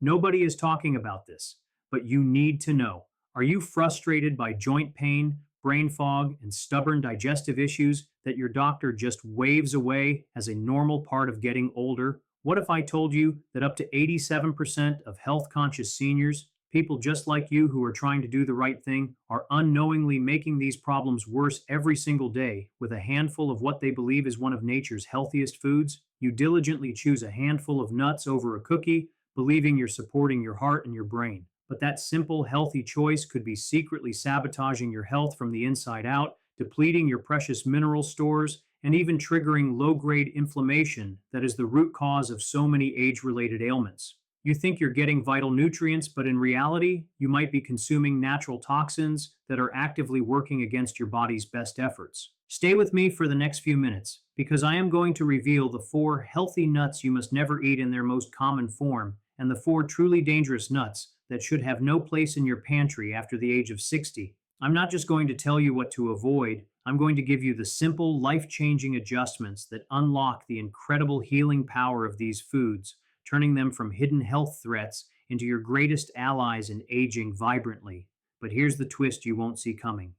Nobody is talking about this, but you need to know. Are you frustrated by joint pain, brain fog, and stubborn digestive issues that your doctor just waves away as a normal part of getting older? What if I told you that up to 87% of health conscious seniors, people just like you who are trying to do the right thing, are unknowingly making these problems worse every single day with a handful of what they believe is one of nature's healthiest foods? You diligently choose a handful of nuts over a cookie, believing you're supporting your heart and your brain. But that simple, healthy choice could be secretly sabotaging your health from the inside out, depleting your precious mineral stores, and even triggering low grade inflammation that is the root cause of so many age related ailments. You think you're getting vital nutrients, but in reality, you might be consuming natural toxins that are actively working against your body's best efforts. Stay with me for the next few minutes, because I am going to reveal the four healthy nuts you must never eat in their most common form, and the four truly dangerous nuts that should have no place in your pantry after the age of 60. I'm not just going to tell you what to avoid, I'm going to give you the simple, life changing adjustments that unlock the incredible healing power of these foods, turning them from hidden health threats into your greatest allies in aging vibrantly. But here's the twist you won't see coming.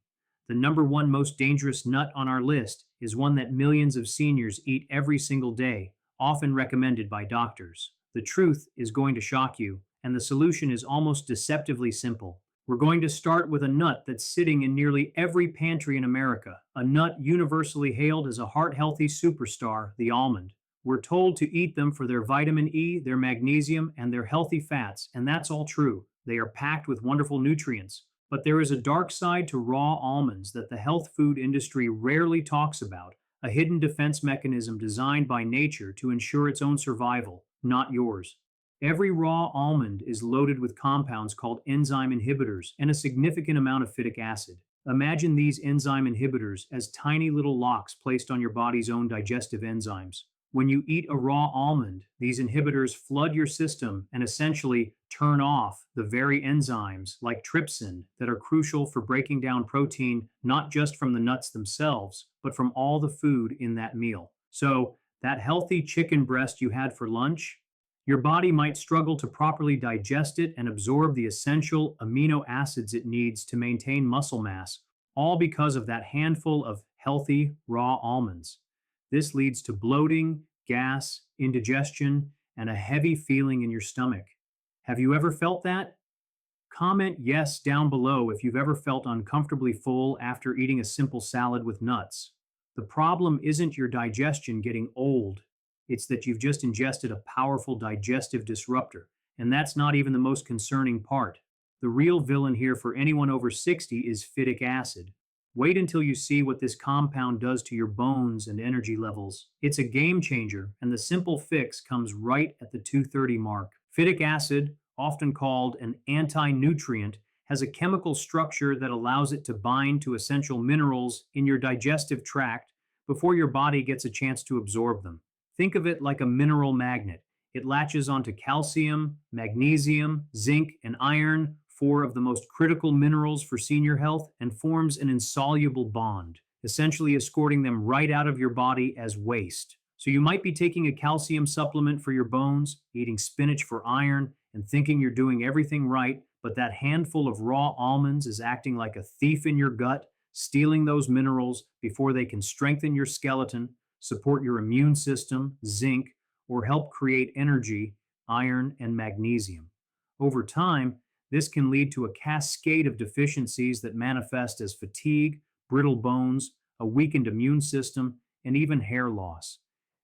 The number one most dangerous nut on our list is one that millions of seniors eat every single day, often recommended by doctors. The truth is going to shock you, and the solution is almost deceptively simple. We're going to start with a nut that's sitting in nearly every pantry in America, a nut universally hailed as a heart healthy superstar, the almond. We're told to eat them for their vitamin E, their magnesium, and their healthy fats, and that's all true. They are packed with wonderful nutrients. But there is a dark side to raw almonds that the health food industry rarely talks about, a hidden defense mechanism designed by nature to ensure its own survival, not yours. Every raw almond is loaded with compounds called enzyme inhibitors and a significant amount of phytic acid. Imagine these enzyme inhibitors as tiny little locks placed on your body's own digestive enzymes. When you eat a raw almond, these inhibitors flood your system and essentially turn off the very enzymes like trypsin that are crucial for breaking down protein not just from the nuts themselves, but from all the food in that meal. So, that healthy chicken breast you had for lunch, your body might struggle to properly digest it and absorb the essential amino acids it needs to maintain muscle mass, all because of that handful of healthy raw almonds. This leads to bloating, gas, indigestion, and a heavy feeling in your stomach. Have you ever felt that? Comment yes down below if you've ever felt uncomfortably full after eating a simple salad with nuts. The problem isn't your digestion getting old, it's that you've just ingested a powerful digestive disruptor, and that's not even the most concerning part. The real villain here for anyone over 60 is phytic acid. Wait until you see what this compound does to your bones and energy levels. It's a game changer, and the simple fix comes right at the 230 mark. Phytic acid, often called an anti-nutrient, has a chemical structure that allows it to bind to essential minerals in your digestive tract before your body gets a chance to absorb them. Think of it like a mineral magnet. It latches onto calcium, magnesium, zinc, and iron, four of the most critical minerals for senior health, and forms an insoluble bond, essentially escorting them right out of your body as waste. So you might be taking a calcium supplement for your bones, eating spinach for iron, and thinking you're doing everything right, but that handful of raw almonds is acting like a thief in your gut, stealing those minerals before they can strengthen your skeleton, support your immune system, zinc, or help create energy, iron, and magnesium. Over time, this can lead to a cascade of deficiencies that manifest as fatigue, brittle bones, a weakened immune system, and even hair loss.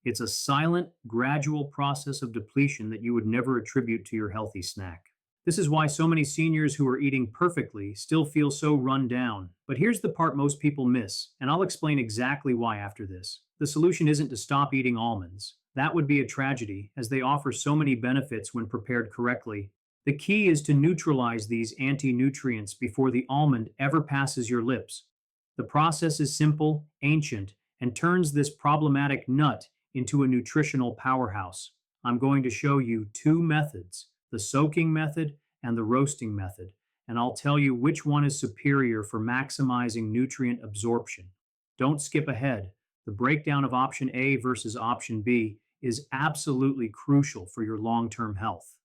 It's a silent, gradual process of depletion that you would never attribute to your healthy snack. This is why so many seniors who are eating perfectly still feel so run down. But here's the part most people miss, and I'll explain exactly why after this. The solution isn't to stop eating almonds. That would be a tragedy, as they offer so many benefits when prepared correctly. The key is to neutralize these anti-nutrients before the almond ever passes your lips. The process is simple, ancient, and turns this problematic nut into a nutritional powerhouse. I'm going to show you two methods, the soaking method and the roasting method, and I'll tell you which one is superior for maximizing nutrient absorption. Don't skip ahead. The breakdown of option A versus option B is absolutely crucial for your long-term health.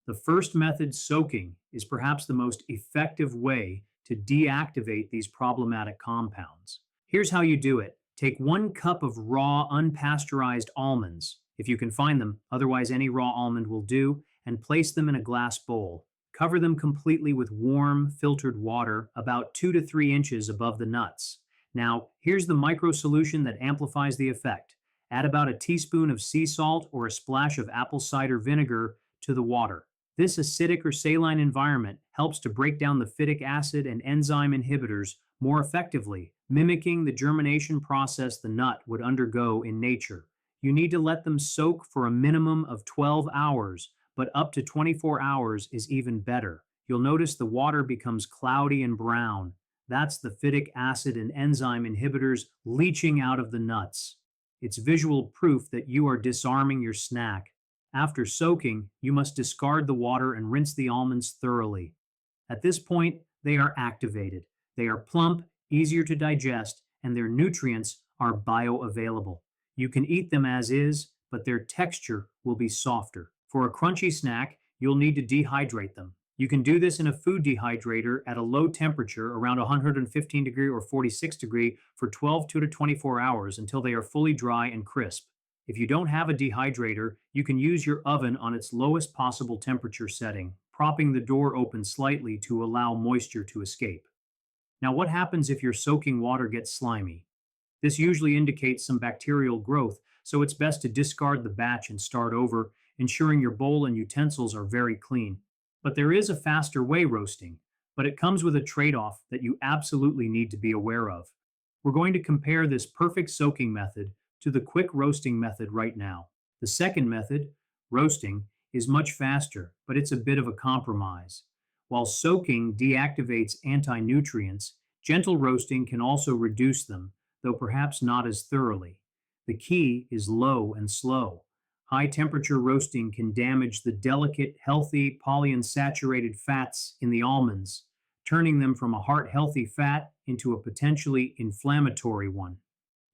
The first method, soaking, is perhaps the most effective way to deactivate these problematic compounds. Here's how you do it. Take 1 cup of raw, unpasteurized almonds, if you can find them, otherwise, any raw almond will do, and place them in a glass bowl. Cover them completely with warm, filtered water about 2 to 3 inches above the nuts. Now, here's the micro solution that amplifies the effect. Add about a teaspoon of sea salt or a splash of apple cider vinegar to the water. This acidic or saline environment helps to break down the phytic acid and enzyme inhibitors more effectively, mimicking the germination process the nut would undergo in nature. You need to let them soak for a minimum of 12 hours, but up to 24 hours is even better. You'll notice the water becomes cloudy and brown. That's the phytic acid and enzyme inhibitors leaching out of the nuts. It's visual proof that you are disarming your snack. After soaking, you must discard the water and rinse the almonds thoroughly. At this point, they are activated. They are plump, easier to digest, and their nutrients are bioavailable. You can eat them as is, but their texture will be softer. For a crunchy snack, you'll need to dehydrate them. You can do this in a food dehydrator at a low temperature, around 115 degree or 46 degree, for 12 to 24 hours until they are fully dry and crisp. If you don't have a dehydrator, you can use your oven on its lowest possible temperature setting, propping the door open slightly to allow moisture to escape. Now, what happens if your soaking water gets slimy? This usually indicates some bacterial growth, so it's best to discard the batch and start over, ensuring your bowl and utensils are very clean. But there is a faster way, roasting, but it comes with a trade-off that you absolutely need to be aware of. We're going to compare this perfect soaking method to the quick roasting method right now. The second method, roasting, is much faster, but it's a bit of a compromise. While soaking deactivates anti-nutrients, gentle roasting can also reduce them, though perhaps not as thoroughly. The key is low and slow. High temperature roasting can damage the delicate, healthy polyunsaturated fats in the almonds, turning them from a heart-healthy fat into a potentially inflammatory one.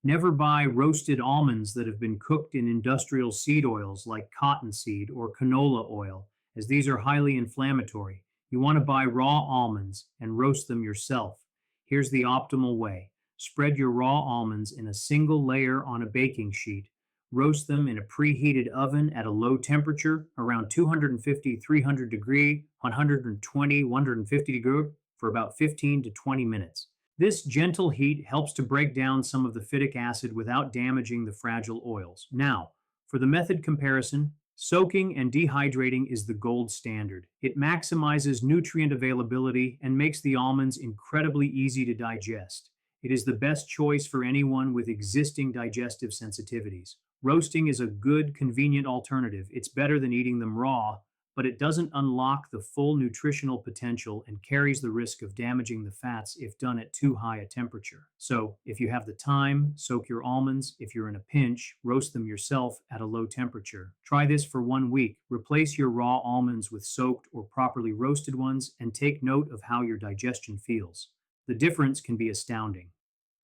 Never buy roasted almonds that have been cooked in industrial seed oils like cottonseed or canola oil, as these are highly inflammatory. You want to buy raw almonds and roast them yourself. Here's the optimal way. Spread your raw almonds in a single layer on a baking sheet. Roast them in a preheated oven at a low temperature, around 250, 300 degree, 120, 150 degree, for about 15 to 20 minutes. This gentle heat helps to break down some of the phytic acid without damaging the fragile oils. Now, for the method comparison, soaking and dehydrating is the gold standard. It maximizes nutrient availability and makes the almonds incredibly easy to digest. It is the best choice for anyone with existing digestive sensitivities. Roasting is a good, convenient alternative. It's better than eating them raw, but it doesn't unlock the full nutritional potential and carries the risk of damaging the fats if done at too high a temperature. So, if you have the time, soak your almonds. If you're in a pinch, roast them yourself at a low temperature. Try this for 1 week. Replace your raw almonds with soaked or properly roasted ones and take note of how your digestion feels. The difference can be astounding.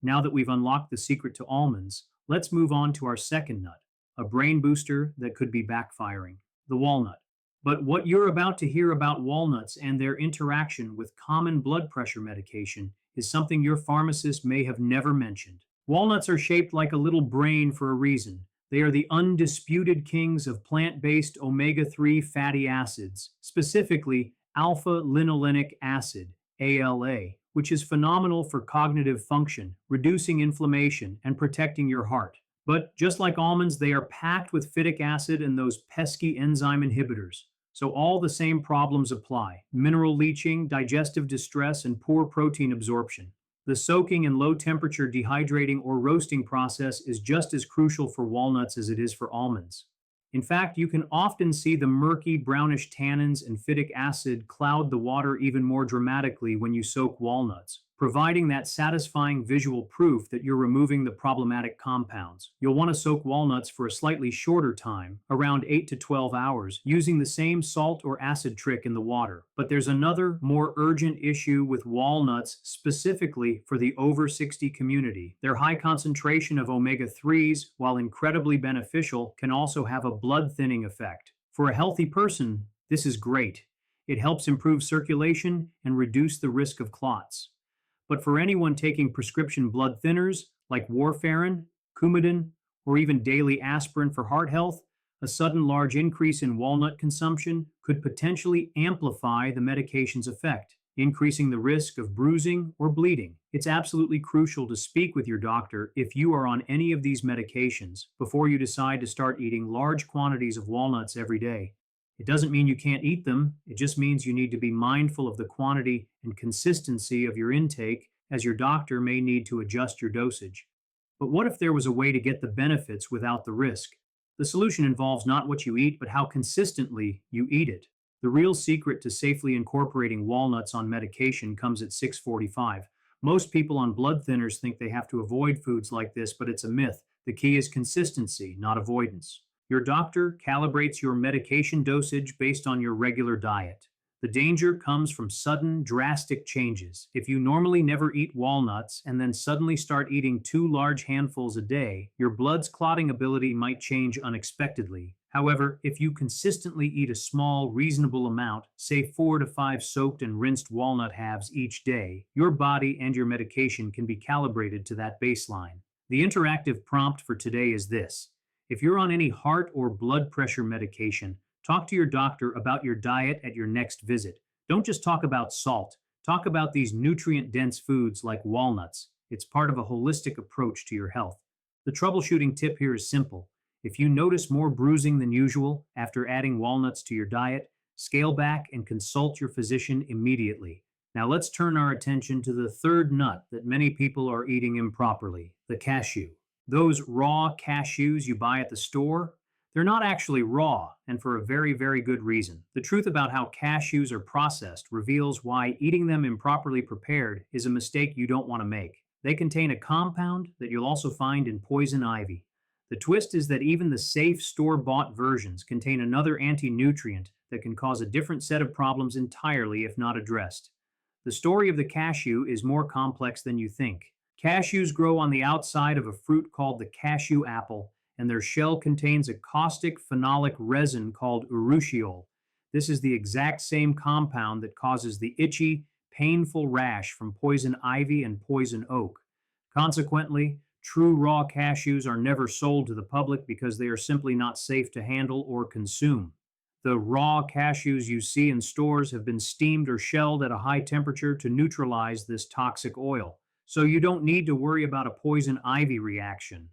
Now that we've unlocked the secret to almonds, let's move on to our second nut, a brain booster that could be backfiring, the walnut. But what you're about to hear about walnuts and their interaction with common blood pressure medication is something your pharmacist may have never mentioned. Walnuts are shaped like a little brain for a reason. They are the undisputed kings of plant-based omega-3 fatty acids, specifically alpha-linolenic acid, ALA, which is phenomenal for cognitive function, reducing inflammation, and protecting your heart. But just like almonds, they are packed with phytic acid and those pesky enzyme inhibitors. So all the same problems apply: mineral leaching, digestive distress, and poor protein absorption. The soaking and low temperature dehydrating or roasting process is just as crucial for walnuts as it is for almonds. In fact, you can often see the murky brownish tannins and phytic acid cloud the water even more dramatically when you soak walnuts, providing that satisfying visual proof that you're removing the problematic compounds. You'll want to soak walnuts for a slightly shorter time, around 8 to 12 hours, using the same salt or acid trick in the water. But there's another, more urgent issue with walnuts, specifically for the over 60 community. Their high concentration of omega-3s, while incredibly beneficial, can also have a blood thinning effect. For a healthy person, This is great. It helps improve circulation and reduce the risk of clots. But for anyone taking prescription blood thinners like warfarin, Coumadin, or even daily aspirin for heart health, a sudden large increase in walnut consumption could potentially amplify the medication's effect, increasing the risk of bruising or bleeding. It's absolutely crucial to speak with your doctor if you are on any of these medications before you decide to start eating large quantities of walnuts every day. It doesn't mean you can't eat them, it just means you need to be mindful of the quantity and consistency of your intake, as your doctor may need to adjust your dosage. But what if there was a way to get the benefits without the risk? The solution involves not what you eat, but how consistently you eat it. The real secret to safely incorporating walnuts on medication comes at 6:45. Most people on blood thinners think they have to avoid foods like this, but it's a myth. The key is consistency, not avoidance. Your doctor calibrates your medication dosage based on your regular diet. The danger comes from sudden, drastic changes. If you normally never eat walnuts and then suddenly start eating 2 large handfuls a day, your blood's clotting ability might change unexpectedly. However, if you consistently eat a small, reasonable amount, say 4 to 5 soaked and rinsed walnut halves each day, your body and your medication can be calibrated to that baseline. The interactive prompt for today is this. If you're on any heart or blood pressure medication, talk to your doctor about your diet at your next visit. Don't just talk about salt. Talk about these nutrient dense foods like walnuts. It's part of a holistic approach to your health. The troubleshooting tip here is simple. If you notice more bruising than usual after adding walnuts to your diet, scale back and consult your physician immediately. Now let's turn our attention to the third nut that many people are eating improperly, the cashew. Those raw cashews you buy at the store, they're not actually raw, and for a very, very good reason. The truth about how cashews are processed reveals why eating them improperly prepared is a mistake you don't want to make. They contain a compound that you'll also find in poison ivy. The twist is that even the safe store-bought versions contain another anti-nutrient that can cause a different set of problems entirely if not addressed. The story of the cashew is more complex than you think. Cashews grow on the outside of a fruit called the cashew apple, and their shell contains a caustic phenolic resin called urushiol. This is the exact same compound that causes the itchy, painful rash from poison ivy and poison oak. Consequently, true raw cashews are never sold to the public because they are simply not safe to handle or consume. The raw cashews you see in stores have been steamed or shelled at a high temperature to neutralize this toxic oil, so you don't need to worry about a poison ivy reaction.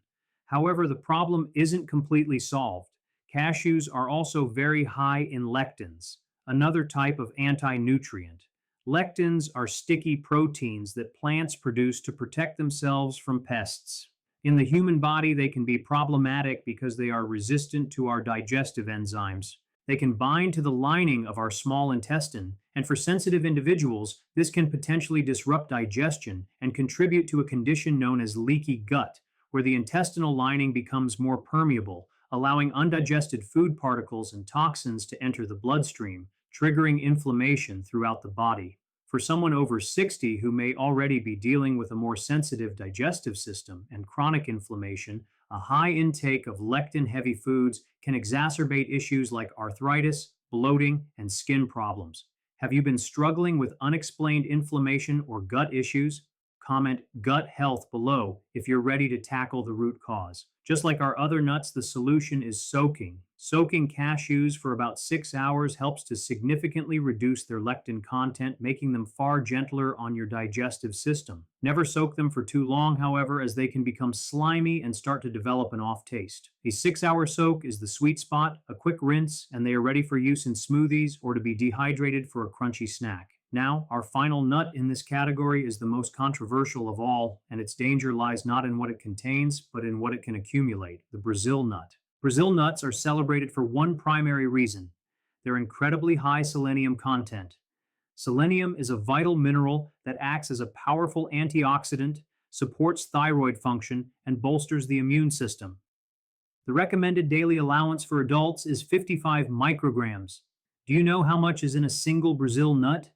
However, the problem isn't completely solved. Cashews are also very high in lectins, another type of anti-nutrient. Lectins are sticky proteins that plants produce to protect themselves from pests. In the human body, they can be problematic because they are resistant to our digestive enzymes. They can bind to the lining of our small intestine, and for sensitive individuals, this can potentially disrupt digestion and contribute to a condition known as leaky gut, where the intestinal lining becomes more permeable, allowing undigested food particles and toxins to enter the bloodstream, triggering inflammation throughout the body. For someone over 60 who may already be dealing with a more sensitive digestive system and chronic inflammation, a high intake of lectin-heavy foods can exacerbate issues like arthritis, bloating, and skin problems. Have you been struggling with unexplained inflammation or gut issues? Comment gut health below if you're ready to tackle the root cause. Just like our other nuts, the solution is soaking. Soaking cashews for about 6 hours helps to significantly reduce their lectin content, making them far gentler on your digestive system. Never soak them for too long, however, as they can become slimy and start to develop an off taste. A 6-hour soak is the sweet spot, a quick rinse, and they are ready for use in smoothies or to be dehydrated for a crunchy snack. Now, our final nut in this category is the most controversial of all, and its danger lies not in what it contains, but in what it can accumulate, the Brazil nut. Brazil nuts are celebrated for one primary reason: their incredibly high selenium content. Selenium is a vital mineral that acts as a powerful antioxidant, supports thyroid function, and bolsters the immune system. The recommended daily allowance for adults is 55 micrograms. Do you know how much is in a single Brazil nut?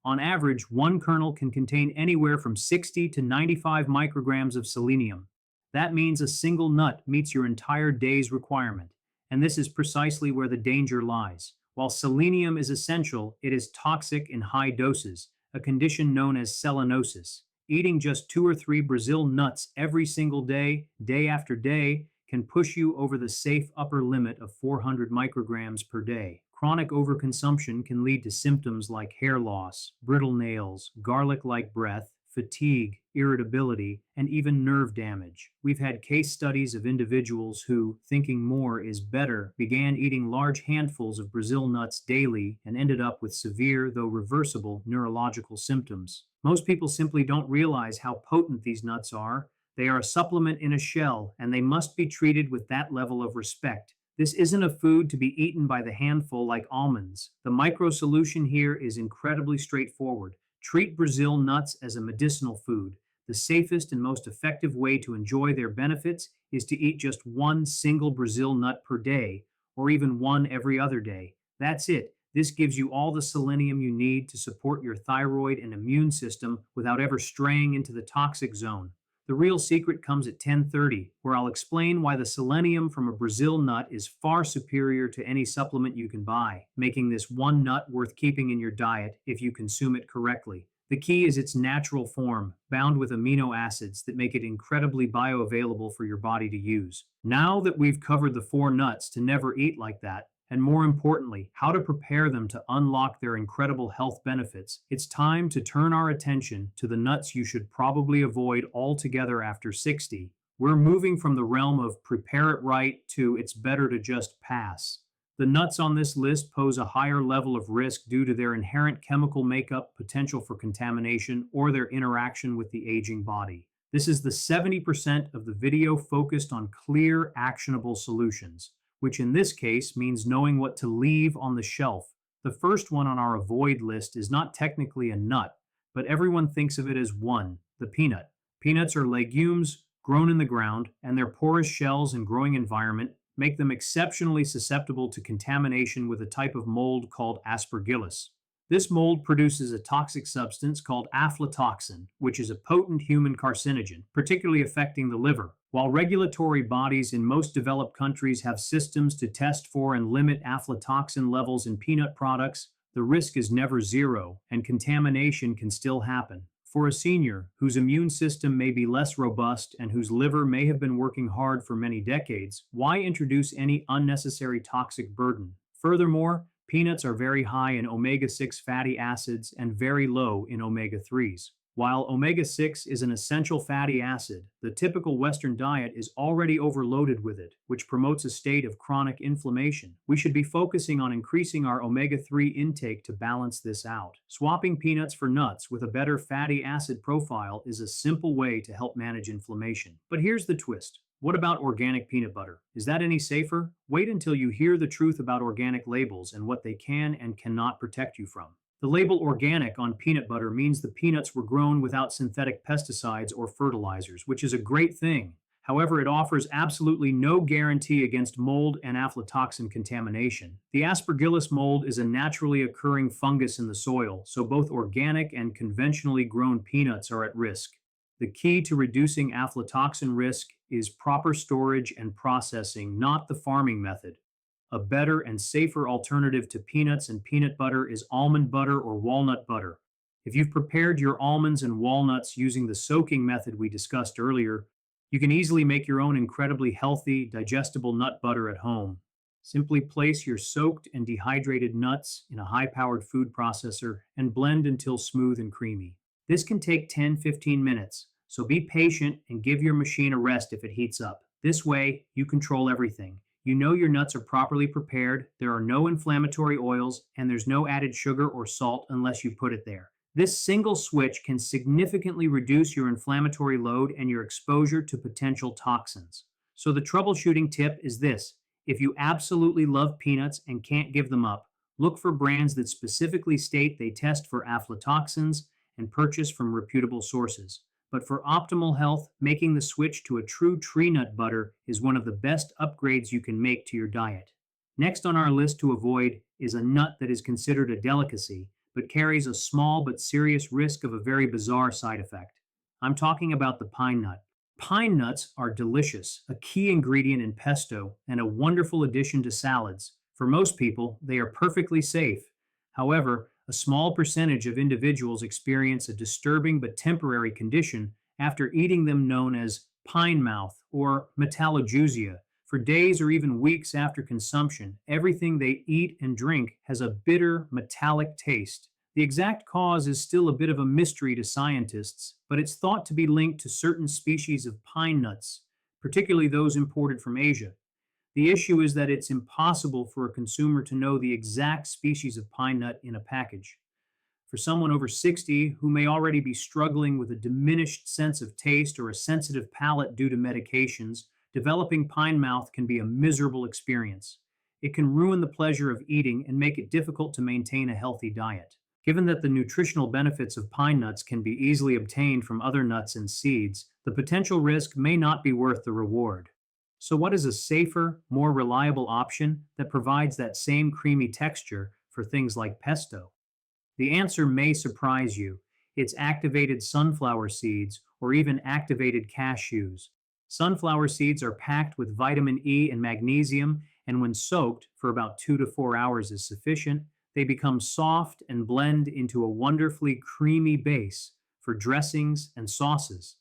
On average, one kernel can contain anywhere from 60 to 95 micrograms of selenium. That means a single nut meets your entire day's requirement, and this is precisely where the danger lies. While selenium is essential, it is toxic in high doses, a condition known as selenosis. Eating just 2 or 3 Brazil nuts every single day, day after day, can push you over the safe upper limit of 400 micrograms per day. Chronic overconsumption can lead to symptoms like hair loss, brittle nails, garlic like breath, fatigue, irritability, and even nerve damage. We've had case studies of individuals who, thinking more is better, began eating large handfuls of Brazil nuts daily and ended up with severe, though reversible, neurological symptoms. Most people simply don't realize how potent these nuts are. They are a supplement in a shell, and they must be treated with that level of respect. This isn't a food to be eaten by the handful like almonds. The micro solution here is incredibly straightforward. Treat Brazil nuts as a medicinal food. The safest and most effective way to enjoy their benefits is to eat just one single Brazil nut per day, or even one every other day. That's it. This gives you all the selenium you need to support your thyroid and immune system without ever straying into the toxic zone. The real secret comes at 10:30, where I'll explain why the selenium from a Brazil nut is far superior to any supplement you can buy, making this one nut worth keeping in your diet if you consume it correctly. The key is its natural form, bound with amino acids that make it incredibly bioavailable for your body to use. Now that we've covered the 4 nuts to never eat like that, and more importantly, how to prepare them to unlock their incredible health benefits, it's time to turn our attention to the nuts you should probably avoid altogether after 60. We're moving from the realm of prepare it right to it's better to just pass. The nuts on this list pose a higher level of risk due to their inherent chemical makeup, potential for contamination, or their interaction with the aging body. This is the 70% of the video focused on clear, actionable solutions, which in this case means knowing what to leave on the shelf. The first one on our avoid list is not technically a nut, but everyone thinks of it as one, the peanut. Peanuts are legumes grown in the ground, and their porous shells and growing environment make them exceptionally susceptible to contamination with a type of mold called aspergillus. This mold produces a toxic substance called aflatoxin, which is a potent human carcinogen, particularly affecting the liver. While regulatory bodies in most developed countries have systems to test for and limit aflatoxin levels in peanut products, the risk is never zero, and contamination can still happen. For a senior whose immune system may be less robust and whose liver may have been working hard for many decades, why introduce any unnecessary toxic burden? Furthermore, peanuts are very high in omega-6 fatty acids and very low in omega-3s. While omega-6 is an essential fatty acid, the typical Western diet is already overloaded with it, which promotes a state of chronic inflammation. We should be focusing on increasing our omega-3 intake to balance this out. Swapping peanuts for nuts with a better fatty acid profile is a simple way to help manage inflammation. But here's the twist. What about organic peanut butter? Is that any safer? Wait until you hear the truth about organic labels and what they can and cannot protect you from. The label organic on peanut butter means the peanuts were grown without synthetic pesticides or fertilizers, which is a great thing. However, it offers absolutely no guarantee against mold and aflatoxin contamination. The aspergillus mold is a naturally occurring fungus in the soil, so both organic and conventionally grown peanuts are at risk. The key to reducing aflatoxin risk is proper storage and processing, not the farming method. A better and safer alternative to peanuts and peanut butter is almond butter or walnut butter. If you've prepared your almonds and walnuts using the soaking method we discussed earlier, you can easily make your own incredibly healthy, digestible nut butter at home. Simply place your soaked and dehydrated nuts in a high-powered food processor and blend until smooth and creamy. This can take 10-15 minutes, so be patient and give your machine a rest if it heats up. This way, you control everything. You know your nuts are properly prepared, there are no inflammatory oils, and there's no added sugar or salt unless you put it there. This single switch can significantly reduce your inflammatory load and your exposure to potential toxins. So the troubleshooting tip is this. If you absolutely love peanuts and can't give them up, look for brands that specifically state they test for aflatoxins and purchase from reputable sources. But for optimal health, making the switch to a true tree nut butter is one of the best upgrades you can make to your diet. Next on our list to avoid is a nut that is considered a delicacy, but carries a small but serious risk of a very bizarre side effect. I'm talking about the pine nut. Pine nuts are delicious, a key ingredient in pesto, and a wonderful addition to salads. For most people, they are perfectly safe. However, a small percentage of individuals experience a disturbing but temporary condition after eating them known as pine mouth or metallojuice. For days or even weeks after consumption, everything they eat and drink has a bitter, metallic taste. The exact cause is still a bit of a mystery to scientists, but it's thought to be linked to certain species of pine nuts, particularly those imported from Asia. The issue is that it's impossible for a consumer to know the exact species of pine nut in a package. For someone over 60 who may already be struggling with a diminished sense of taste or a sensitive palate due to medications, developing pine mouth can be a miserable experience. It can ruin the pleasure of eating and make it difficult to maintain a healthy diet. Given that the nutritional benefits of pine nuts can be easily obtained from other nuts and seeds, the potential risk may not be worth the reward. So, what is a safer, more reliable option that provides that same creamy texture for things like pesto? The answer may surprise you. It's activated sunflower seeds or even activated cashews. Sunflower seeds are packed with vitamin E and magnesium, and when soaked for about 2 to 4 hours is sufficient, they become soft and blend into a wonderfully creamy base for dressings and sauces.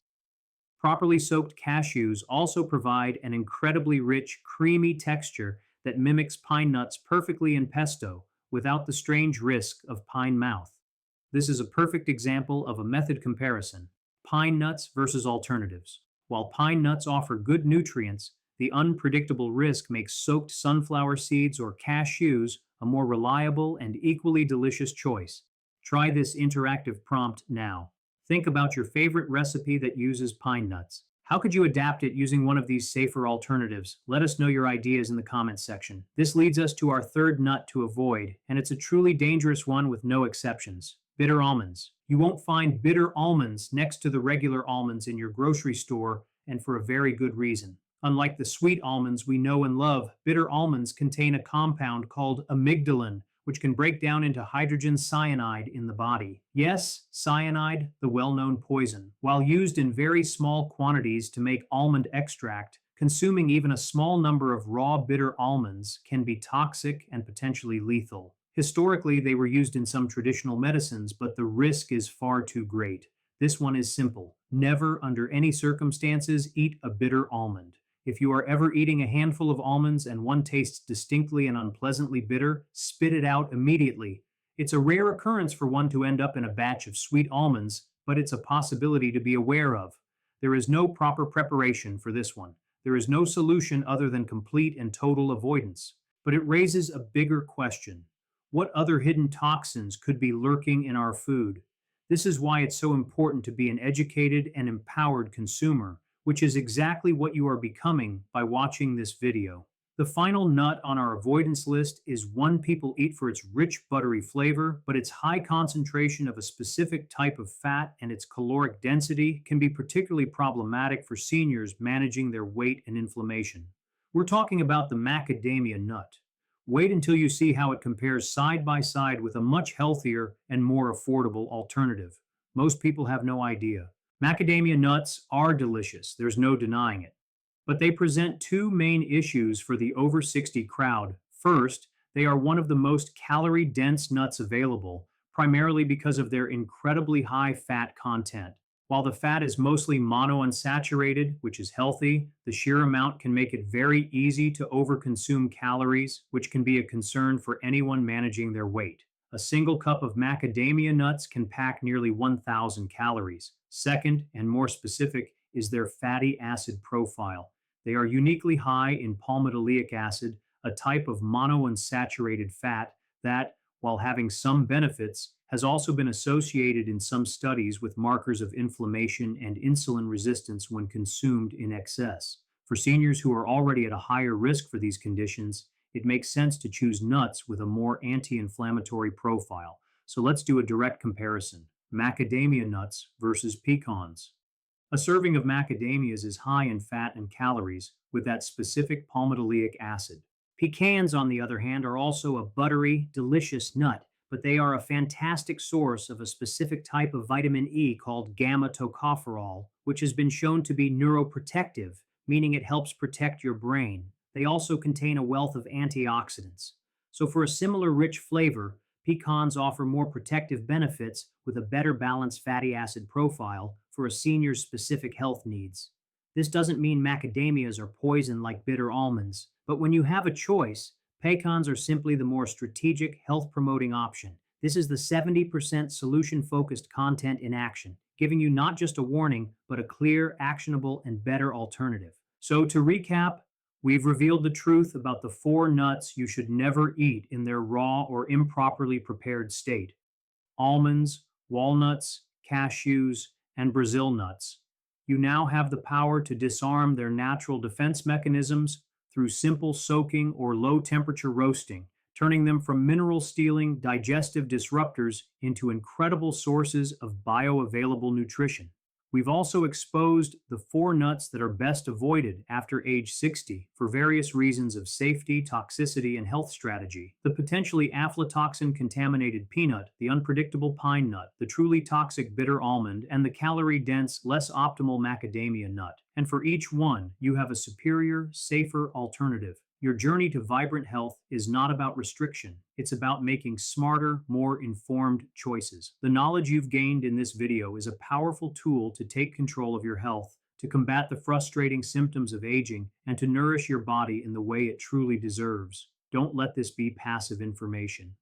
Properly soaked cashews also provide an incredibly rich, creamy texture that mimics pine nuts perfectly in pesto without the strange risk of pine mouth. This is a perfect example of a method comparison: pine nuts versus alternatives. While pine nuts offer good nutrients, the unpredictable risk makes soaked sunflower seeds or cashews a more reliable and equally delicious choice. Try this interactive prompt now. Think about your favorite recipe that uses pine nuts. How could you adapt it using one of these safer alternatives? Let us know your ideas in the comments section. This leads us to our third nut to avoid, and it's a truly dangerous one with no exceptions: bitter almonds. You won't find bitter almonds next to the regular almonds in your grocery store, and for a very good reason. Unlike the sweet almonds we know and love, bitter almonds contain a compound called amygdalin, which can break down into hydrogen cyanide in the body. Yes, cyanide, the well-known poison. While used in very small quantities to make almond extract, consuming even a small number of raw bitter almonds can be toxic and potentially lethal. Historically, they were used in some traditional medicines, but the risk is far too great. This one is simple. Never, under any circumstances, eat a bitter almond. If you are ever eating a handful of almonds and one tastes distinctly and unpleasantly bitter, spit it out immediately. It's a rare occurrence for one to end up in a batch of sweet almonds, but it's a possibility to be aware of. There is no proper preparation for this one. There is no solution other than complete and total avoidance. But it raises a bigger question. What other hidden toxins could be lurking in our food? This is why it's so important to be an educated and empowered consumer, which is exactly what you are becoming by watching this video. The final nut on our avoidance list is one people eat for its rich, buttery flavor, but its high concentration of a specific type of fat and its caloric density can be particularly problematic for seniors managing their weight and inflammation. We're talking about the macadamia nut. Wait until you see how it compares side by side with a much healthier and more affordable alternative. Most people have no idea. Macadamia nuts are delicious, there's no denying it. But they present two main issues for the over 60 crowd. First, they are one of the most calorie dense nuts available, primarily because of their incredibly high fat content. While the fat is mostly monounsaturated, which is healthy, the sheer amount can make it very easy to overconsume calories, which can be a concern for anyone managing their weight. A single cup of macadamia nuts can pack nearly 1,000 calories. Second, and more specific, is their fatty acid profile. They are uniquely high in palmitoleic acid, a type of monounsaturated fat that, while having some benefits, has also been associated in some studies with markers of inflammation and insulin resistance when consumed in excess. For seniors who are already at a higher risk for these conditions, it makes sense to choose nuts with a more anti-inflammatory profile. So let's do a direct comparison: macadamia nuts versus pecans. A serving of macadamias is high in fat and calories with that specific palmitoleic acid. Pecans, on the other hand, are also a buttery, delicious nut, but they are a fantastic source of a specific type of vitamin E called gamma tocopherol, which has been shown to be neuroprotective, meaning it helps protect your brain. They also contain a wealth of antioxidants. So, for a similar rich flavor, pecans offer more protective benefits with a better balanced fatty acid profile for a senior's specific health needs. This doesn't mean macadamias are poison like bitter almonds, but when you have a choice, pecans are simply the more strategic, health promoting option. This is the 70% solution focused content in action, giving you not just a warning, but a clear, actionable, and better alternative. So, to recap, we've revealed the truth about the four nuts you should never eat in their raw or improperly prepared state: almonds, walnuts, cashews, and Brazil nuts. You now have the power to disarm their natural defense mechanisms through simple soaking or low temperature roasting, turning them from mineral stealing digestive disruptors into incredible sources of bioavailable nutrition. We've also exposed the four nuts that are best avoided after age 60 for various reasons of safety, toxicity, and health strategy. The potentially aflatoxin contaminated peanut, the unpredictable pine nut, the truly toxic bitter almond, and the calorie dense, less optimal macadamia nut. And for each one, you have a superior, safer alternative. Your journey to vibrant health is not about restriction. It's about making smarter, more informed choices. The knowledge you've gained in this video is a powerful tool to take control of your health, to combat the frustrating symptoms of aging, and to nourish your body in the way it truly deserves. Don't let this be passive information.